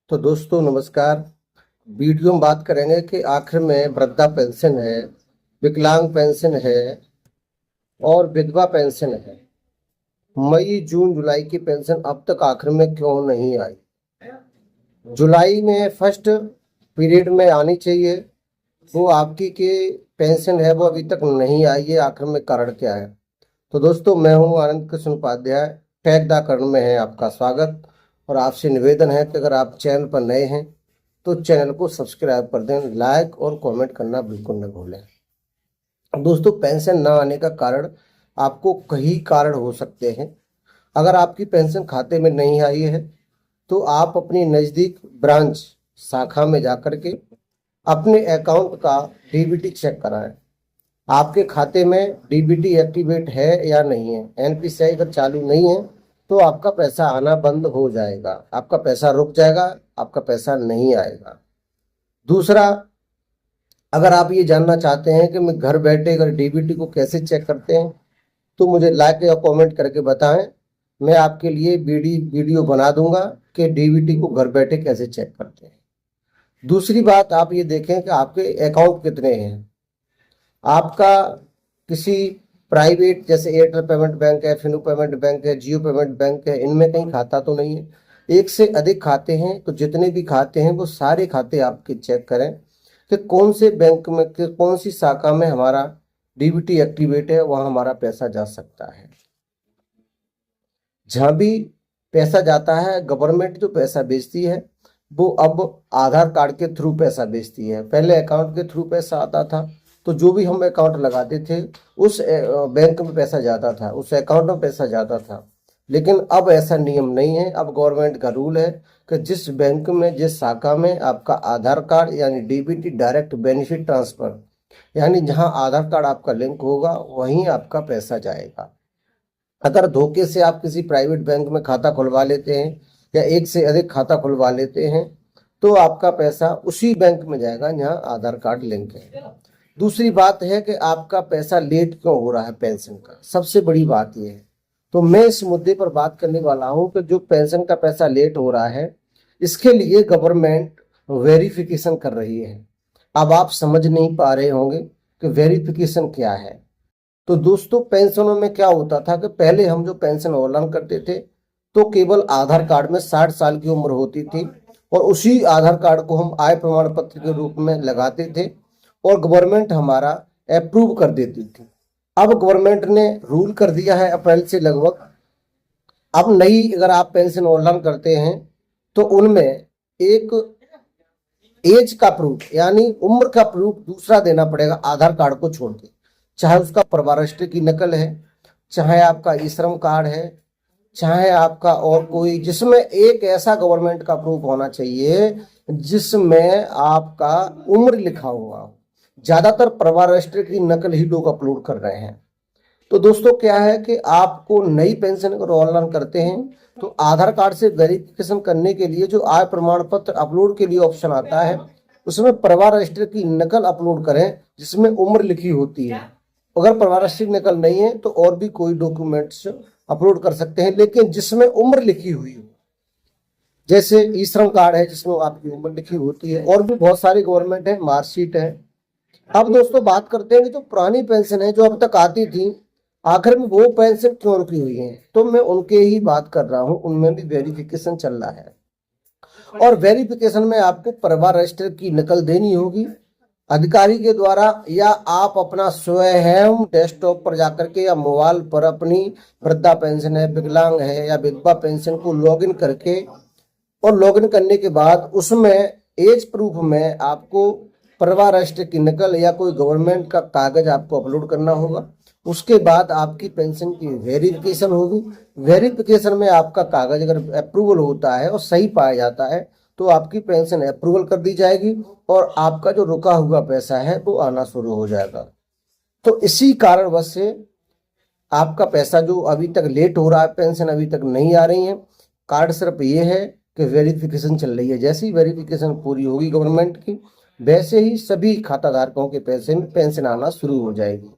तो दोस्तों नमस्कार। वीडियो में बात करेंगे कि आखिर में वृद्धा पेंशन है, विकलांग पेंशन है और विधवा पेंशन है। मई जून जुलाई की पेंशन अब तक आखिर में क्यों नहीं आई? जुलाई में फर्स्ट पीरियड में आनी चाहिए, वो आपकी के पेंशन है वो अभी तक नहीं आई है। आखिर में कारण क्या है? तो दोस्तों मैं हूं आनंद कृष्ण उपाध्याय, टैग द कर्ण में है आपका स्वागत। और आपसे निवेदन है कि अगर आप चैनल पर नए हैं तो चैनल को सब्सक्राइब कर दें, लाइक और कमेंट करना बिल्कुल न भूलें। दोस्तों पेंशन ना आने का कारण आपको कई कारण हो सकते हैं। अगर आपकी पेंशन खाते में नहीं आई है तो आप अपनी नज़दीक ब्रांच शाखा में जाकर के अपने अकाउंट का डीबीटी चेक कराएं। आपके खाते में डीबीटी एक्टिवेट है या नहीं है। एनपीसीआई अगर चालू नहीं है तो आपका पैसा आना बंद हो जाएगा, आपका पैसा रुक जाएगा, आपका पैसा नहीं आएगा। दूसरा, अगर आप ये जानना चाहते हैं कि मैं घर बैठे अगर डीबीटी को कैसे चेक करते हैं तो मुझे लाइक या कमेंट करके बताएं। मैं आपके लिए वीडियो बना दूंगा कि डीबीटी को घर बैठे कैसे चेक करते हैं। दूसरी बात, आप ये देखें कि आपके अकाउंट कितने हैं। आपका किसी प्राइवेट जैसे एयरटेल पेमेंट बैंक है, फिनो पेमेंट बैंक है, जियो पेमेंट बैंक है, इनमें कहीं खाता तो नहीं है। एक से अधिक खाते हैं तो जितने भी खाते हैं वो सारे खाते आपके चेक करें कि कौन से बैंक में कौन सी शाखा में हमारा डीबीटी एक्टिवेट है, वहां हमारा पैसा जा सकता है। जहां भी पैसा जाता है, गवर्नमेंट जो पैसा बेचती है वो अब आधार कार्ड के थ्रू पैसा बेचती है। पहले अकाउंट के थ्रू पैसा आता था तो जो भी हम अकाउंट लगाते थे उस बैंक में पैसा जाता था, उस अकाउंट में पैसा जाता था। लेकिन अब ऐसा नियम नहीं है। अब गवर्नमेंट का रूल है कि जिस बैंक में, जिस शाखा में आपका आधार कार्ड यानी डीबीटी डायरेक्ट बेनिफिट ट्रांसफर, यानी जहां आधार कार्ड आपका लिंक होगा वहीं आपका पैसा जाएगा। अगर धोखे से आप किसी प्राइवेट बैंक में खाता खुलवा लेते हैं या एक से अधिक खाता खुलवा लेते हैं तो आपका पैसा उसी बैंक में जाएगा जहां आधार कार्ड लिंक है। दूसरी बात है कि आपका पैसा लेट क्यों हो रहा है पेंशन का, सबसे बड़ी बात यह है। तो मैं इस मुद्दे पर बात करने वाला हूं कि जो पेंशन का पैसा लेट हो रहा है इसके लिए गवर्नमेंट वेरिफिकेशन कर रही है। अब आप समझ नहीं पा रहे होंगे कि वेरिफिकेशन क्या है। तो दोस्तों पेंशनों में क्या होता था कि पहले हम जो पेंशन ऑनलाइन करते थे तो केवल आधार कार्ड में 60 साल की उम्र होती थी और उसी आधार कार्ड को हम आय प्रमाण पत्र के रूप में लगाते थे और गवर्नमेंट हमारा अप्रूव कर देती थी। अब गवर्नमेंट ने रूल कर दिया है अप्रैल से लगभग, अब नई अगर आप पेंशन ऑनलाइन करते हैं तो उनमें एक एज का प्रूफ यानी उम्र का प्रूफ दूसरा देना पड़ेगा आधार कार्ड को छोड़ के। चाहे उसका परिवार रजिस्टर की नकल है, चाहे आपका ई श्रम कार्ड है, चाहे आपका और कोई, जिसमें एक ऐसा गवर्नमेंट का प्रूफ होना चाहिए जिसमें आपका उम्र लिखा हुआ हो। ज्यादातर परिवार रजिस्टर की नकल ही लोग अपलोड कर रहे हैं। तो दोस्तों क्या है कि आपको नई पेंशन अगर ऑनलाइन करते हैं तो आधार कार्ड से वेरिफिकेशन करने के लिए जो आय प्रमाण पत्र अपलोड के लिए ऑप्शन आता है उसमें परिवार रजिस्टर की नकल अपलोड करें जिसमें उम्र लिखी होती है। अगर परिवार रजिस्टर की नकल नहीं है तो और भी कोई डॉक्यूमेंट्स अपलोड कर सकते हैं लेकिन जिसमें उम्र लिखी हुई हो, जैसे ई श्रम कार्ड है जिसमें आपकी उम्र लिखी होती है, और भी बहुत सारी गवर्नमेंट है, मार्कशीट है। अब दोस्तों बात करते हैं कि जो पुरानी पेंशन है जो अब तक आती थी आखिर में वो पेंशन क्यों रुकी हुई है, तो मैं उनके ही बात कर रहा हूं। उनमें भी वेरिफिकेशन चल रहा है और वेरिफिकेशन में आपको परिवार रजिस्टर की नकल देनी होगी अधिकारी के द्वारा, या आप अपना स्वयं डेस्कटॉप पर जाकर के या मोबाइल पर अपनी वृद्धा पेंशन है, विकलांग है या विधवा पेंशन को लॉगिन करके, और लॉगिन करने के बाद उसमें एज प्रूफ में आपको परिवार रजिस्टर की नकल या कोई गवर्नमेंट का कागज आपको अपलोड करना होगा। उसके बाद आपकी पेंशन की वेरिफिकेशन होगी। वेरिफिकेशन में आपका कागज अगर अप्रूवल होता है और सही पाया जाता है तो आपकी पेंशन अप्रूवल कर दी जाएगी और आपका जो रुका हुआ पैसा है वो आना शुरू हो जाएगा। तो इसी कारणवश से आपका पैसा जो अभी तक लेट हो रहा है, पेंशन अभी तक नहीं आ रही है। कार्ड सिर्फ ये है कि वेरिफिकेशन चल रही है। जैसे ही वेरिफिकेशन पूरी होगी गवर्नमेंट की, वैसे ही सभी खाता धारकों के पेंशन आना शुरू हो जाएगी।